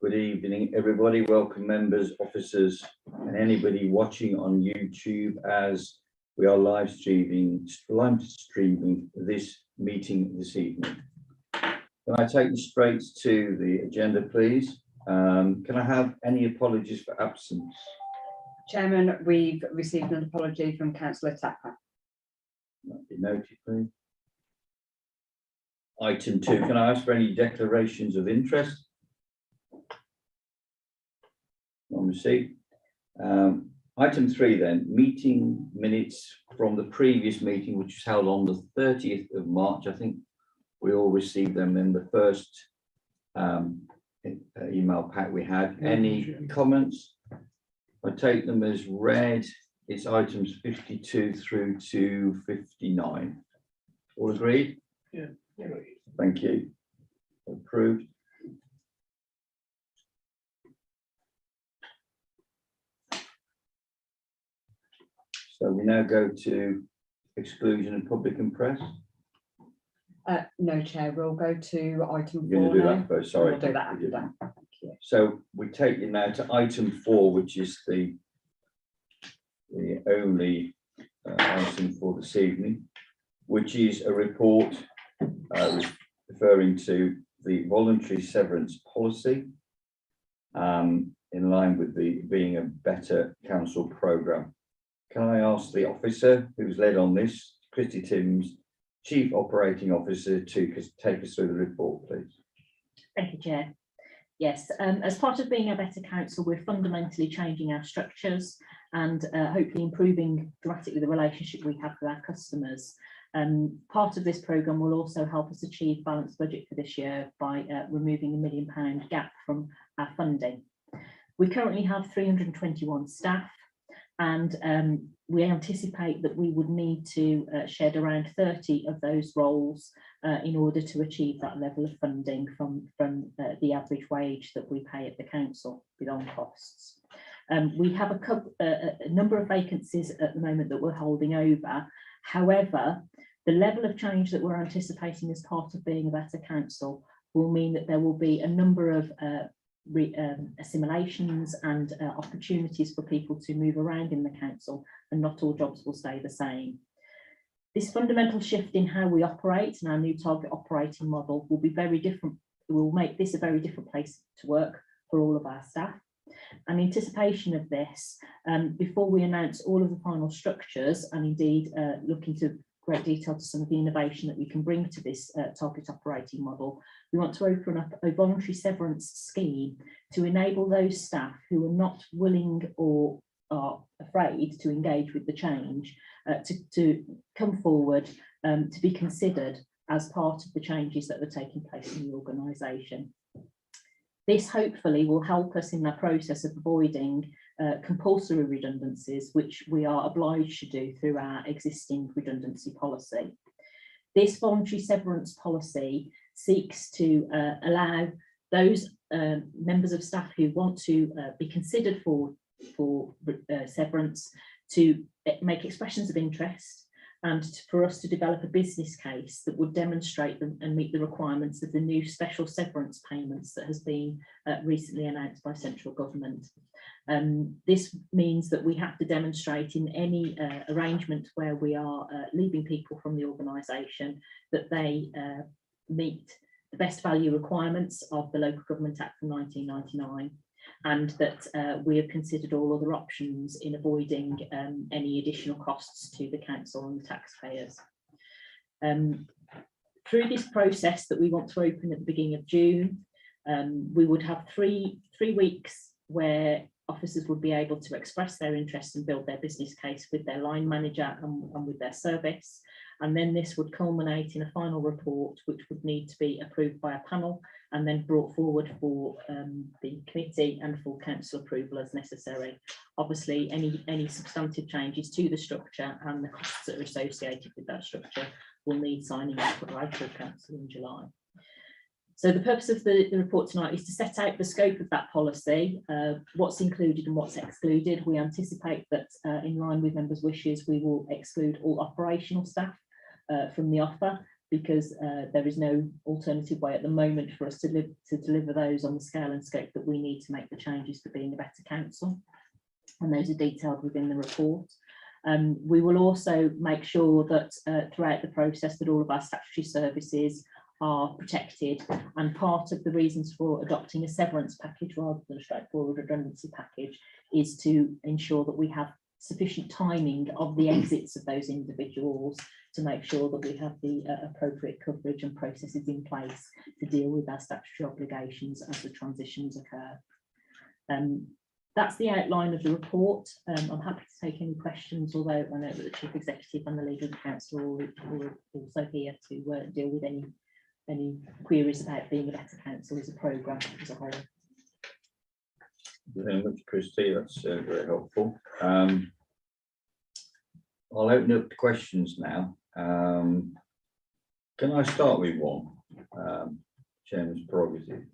Good evening, everybody. Welcome, members, officers, and anybody watching on YouTube as we are live streaming this meeting this evening. Can I take you straight to the agenda, please? Can I have any apologies for absence? Chairman, we've received an apology from Councillor Tapper. That be noted, please. Item 2, can I ask for any declarations of interest? On receipt. Item 3 then, meeting minutes from the previous meeting, which was held on the 30th of March. I think we all received them in the first email pack we had. Any comments? I take them as read. It's items 52 through to 59. All agreed? Yeah. Thank you. Approved. So we now go to exclusion of public and press. No, Chair, we'll go to item 4 You're going to do now. that first, sorry. We'll do that after that. Thank you. So we take you now to item 4, which is the only item for this evening, which is a report referring to the voluntary severance policy in line with the being a better council programme. Can I ask the officer who's led on this, Christy Timms, Chief Operating Officer, to take us through the report, please? Thank you, Chair. Yes, as part of being a better council, we're fundamentally changing our structures and hopefully improving dramatically the relationship we have with our customers. Part of this programme will also help us achieve balanced budget for this year by removing a £1 million gap from our funding. We currently have 321 staff, and we anticipate that we would need to shed around 30 of those roles in order to achieve that level of funding from the average wage that we pay at the council with on costs. We have a number of vacancies at the moment that we're holding over. However, the level of change that we're anticipating as part of being a better council will mean that there will be a number of assimilations and opportunities for people to move around in the council, and not all jobs will stay the same. This fundamental shift in how we operate and our new target operating model will be very different. It will make this a very different place to work for all of our staff. In anticipation of this, before we announce all of the final structures, and indeed look into great detail to some of the innovation that we can bring to this target operating model, we want to open up a voluntary severance scheme to enable those staff who are not willing or are afraid to engage with the change to come forward to be considered as part of the changes that are taking place in the organisation. This hopefully will help us in the process of avoiding compulsory redundancies, which we are obliged to do through our existing redundancy policy. This voluntary severance policy seeks to allow those members of staff who want to be considered for severance to make expressions of interest, and for us to develop a business case that would demonstrate them and meet the requirements of the new special severance payments that has been recently announced by central government. This means that we have to demonstrate in any arrangement where we are leaving people from the organisation that they meet the best value requirements of the Local Government Act from 1999, and that we have considered all other options in avoiding any additional costs to the council and the taxpayers. Through this process that we want to open at the beginning of June, we would have three weeks where officers would be able to express their interest and build their business case with their line manager and with their service. And then this would culminate in a final report, which would need to be approved by a panel and then brought forward for the committee and full council approval as necessary. Obviously, any substantive changes to the structure and the costs that are associated with that structure will need signing off by full council in July. So the purpose of the report tonight is to set out the scope of that policy, what's included and what's excluded. We anticipate that in line with members' wishes, we will exclude all operational staff from the offer, because there is no alternative way at the moment for us to deliver those on the scale and scope that we need to make the changes to being a better council. And those are detailed within the report. We will also make sure that throughout the process that all of our statutory services are protected, and part of the reasons for adopting a severance package rather than a straightforward redundancy package is to ensure that we have sufficient timing of the exits of those individuals to make sure that we have the appropriate coverage and processes in place to deal with our statutory obligations as the transitions occur. That's the outline of the report. I'm happy to take any questions, although I know that the Chief Executive and the Leader of the Council are also here to deal with any queries about being a better council as a programme as a whole. Thank you very much, Christy. That's very helpful. I'll open up to questions now. Can I start with one? Chairman's prerogative.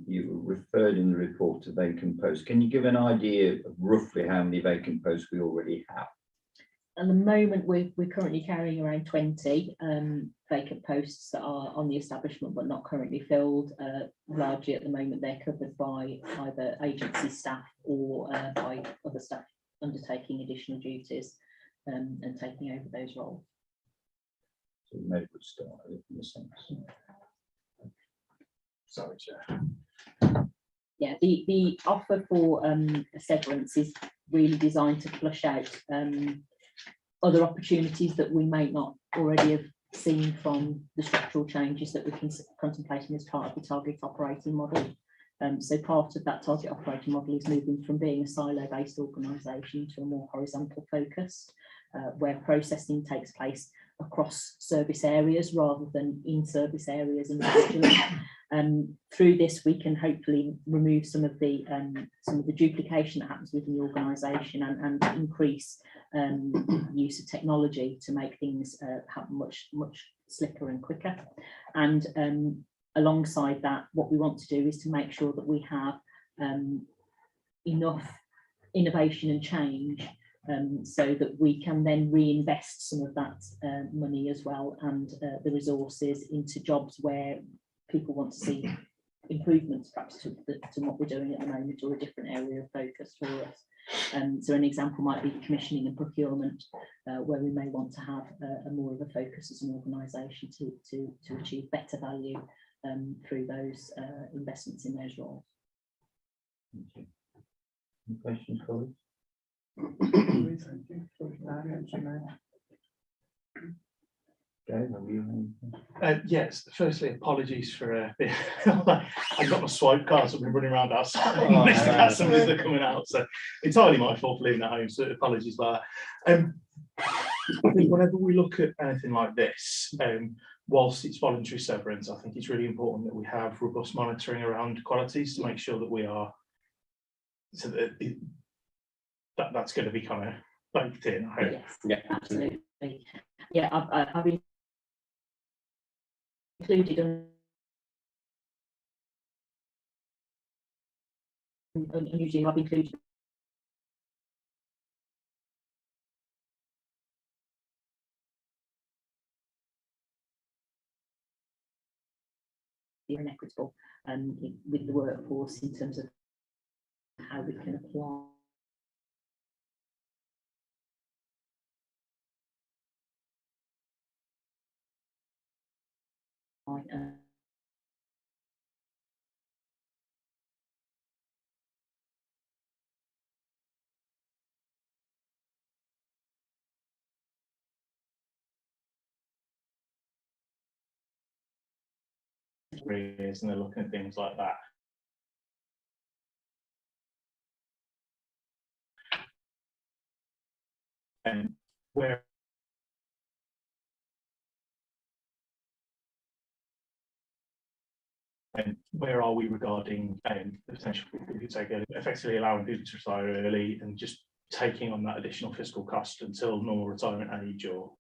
You referred in the report to vacant posts. Can you give an idea of roughly how many vacant posts we already have? At the moment, we're currently carrying around 20 vacant posts that are on the establishment but not currently filled. Largely at the moment, they're covered by either agency staff or by other staff undertaking additional duties and taking over those roles. So maybe we'll start in the sense. Sorry, Chair. Yeah, the offer for a severance is really designed to flush out other opportunities that we may not already have seen from the structural changes that we're contemplating as part of the target operating model. So part of that target operating model is moving from being a silo-based organisation to a more horizontal focused, where processing takes place across service areas rather than in service areas individually. Through this, we can hopefully remove some of the duplication that happens within the organisation and increase use of technology to make things happen much slicker and quicker. And alongside that, what we want to do is to make sure that we have enough innovation and change so that we can then reinvest some of that money as well and the resources into jobs where people want to see improvements perhaps to what we're doing at the moment, or a different area of focus for us. So an example might be commissioning and procurement, where we may want to have a more of a focus as an organisation to achieve better value through those investments in those roles. Thank you. Any questions, colleagues? Yes, firstly, apologies for I've got my swipe cards, I've been running around outside. Missed the customers that are coming out, so entirely my fault for leaving at home, so apologies about that. I think whenever we look at anything like this, whilst it's voluntary severance, I think it's really important that we have robust monitoring around qualities to make sure that we are, so that that's going to be kind of baked in, I hope. Yes, yeah, absolutely. Yeah, I've included unusually I've included inequitable with the workforce in terms of how we can apply careers, and they're looking at things like that. And where are we regarding potential, we could say, effectively allowing people to retire early and just taking on that additional fiscal cost until normal retirement age, or